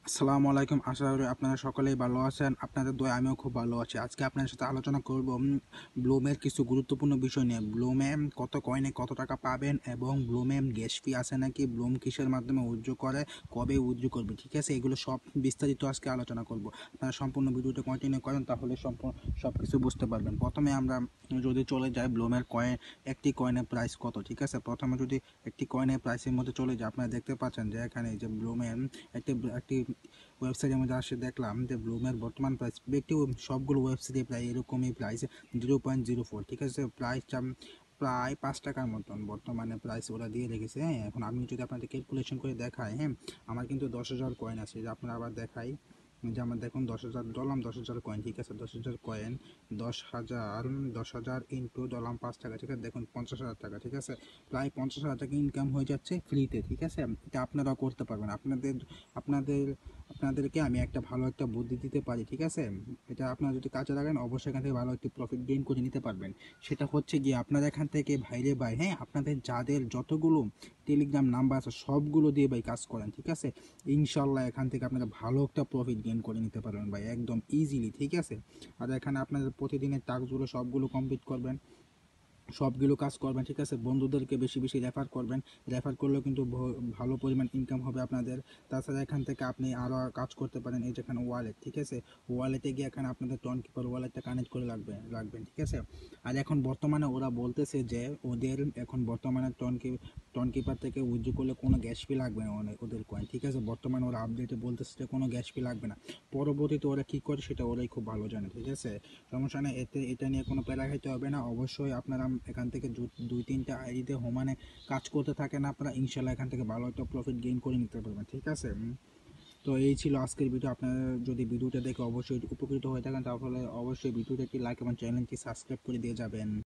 আসসালামু আলাইকুম। আশা করি আপনারা সকলেই ভালো আছেন। আপনাদের দোয়ায় আমিও খুব ভালো আছি। আজকে আপনাদের সাথে আলোচনা করব ব্লুমের কিছু গুরুত্বপূর্ণ বিষয় নিয়ে। ব্লুমে কত কয়েনে কত টাকা পাবেন এবং ব্লুমে গ্যাস ফি আছে নাকি, ব্লুম কিসের মাধ্যমে উইথড্র করে, কবে উইথড্র করবে, ঠিক আছে? এগুলো সব বিস্তারিত আজকে আলোচনা করব। আপনারা সম্পূর্ণ ভিডিওটা কন্টিনিউ করেন, তাহলে সব কিছু বুঝতে পারবেন। প্রথমে আমরা যদি চলে যাই ব্লুমের কয়েন, একটি কয়েনের প্রাইস কত, ঠিক আছে? প্রথমে যদি একটি কয়েনের প্রাইসের মধ্যে চলে যায়, আপনারা দেখতে পাচ্ছেন যে এখানে যে ব্লুমের একটি একটি ওয়েবসাইটের মধ্যে আসে, দেখলাম যে ব্লুমের বর্তমান প্রাইস একটি সবগুলো ওয়েবসাইটে প্রায় এরকমই প্রাইস 0.04, ঠিক আছে? প্রাইসটা প্রায় 5 টাকার মতন বর্তমানে প্রাইস ওরা দিয়ে রেখেছে। হ্যাঁ, এখন আমি যদি আপনাদের ক্যালকুলেশন করে দেখাই, হ্যাঁ, আমার কিন্তু 10,000 কয়েন আছে। যে আপনারা আবার দেখাই যে আমার দেখুন 10,000 ডলার, 10,000 কয়েন, ঠিক আছে? 10,000 কয়েন, 10,000 ইন্টু ডলার 5 টাকা, ঠিক আছে? দেখুন 50,000 টাকা, ঠিক আছে? প্রায় 50,000 টাকা ইনকাম হয়ে যাচ্ছে ফ্রিতে, ঠিক আছে? এটা আপনারাও করতে পারবেন। আপনাদের আপনাদেরকে আমি একটা ভালো একটা বুদ্ধি দিতে পারি, ঠিক আছে? এটা আপনারা যদি কাজে লাগান, অবশ্যই এখান থেকে ভালো একটি প্রফিট গেইন করে নিতে পারবেন। সেটা হচ্ছে গিয়ে আপনারা এখান থেকে ভাইরে ভাই, হ্যাঁ, আপনাদের যাদের যতগুলো টেলিগ্রাম নাম্বার আছে সবগুলো দিয়ে ভাই কাজ করেন, ঠিক আছে? ইনশাল্লাহ এখান থেকে আপনারা ভালো একটা প্রফিট গেইন করে নিতে পারবেন ভাই, একদম ইজিলি, ঠিক আছে? আর এখানে আপনাদের প্রতিদিনের টাস্কগুলো সবগুলো কমপ্লিট করবেন, সবগুলো কাজ করবেন, ঠিক আছে? বন্ধুদেরকে বেশি বেশি রেফার করবেন। রেফার করলেও কিন্তু ভালো পরিমাণ ইনকাম হবে আপনাদের। তাছাড়া এখান থেকে আপনি আরও কাজ করতে পারেন। এই যেখানে ওয়ালেট, ঠিক আছে? ওয়ালেটে গিয়ে এখানে আপনাদের টোন কিপার ওয়ালেটটা কানেক্ট করে রাখবেন, ঠিক আছে? আর এখন বর্তমানে ওরা বলতেছে যে ওদের এখন বর্তমানে টোন কিপার থেকে উইথড্র করলে কোনো গ্যাস ফি লাগবে না ওদের কয়েন, ঠিক আছে? বর্তমানে ওরা আপডেটে বলতেছে যে কোনো গ্যাস ফি লাগবে না। পরবর্তীতে ওরা কী করে সেটা ওরাই খুব ভালো জানে, ঠিক আছে? সমস্যা নেই, এটা নিয়ে কোনো প্যারা খাইতে হবে না। অবশ্যই আপনারা এখান থেকে 2-3টা আইডিতে হোমানে কাজ করতে থাকেন, আপনারা ইনশাল্লাহ এখান থেকে ভালো একটা প্রফিট গেইন করে নিতে পারবেন, ঠিক আছে? তো এই ছিল আজকের ভিডিও। আপনারা যদি ভিডিওটা দেখে অবশ্যই উপকৃত হয়ে থাকেন, তাহলে অবশ্যই ভিডিওটা একটি লাইক এবং চ্যানেলটি সাবস্ক্রাইব করে দিয়ে যাবেন।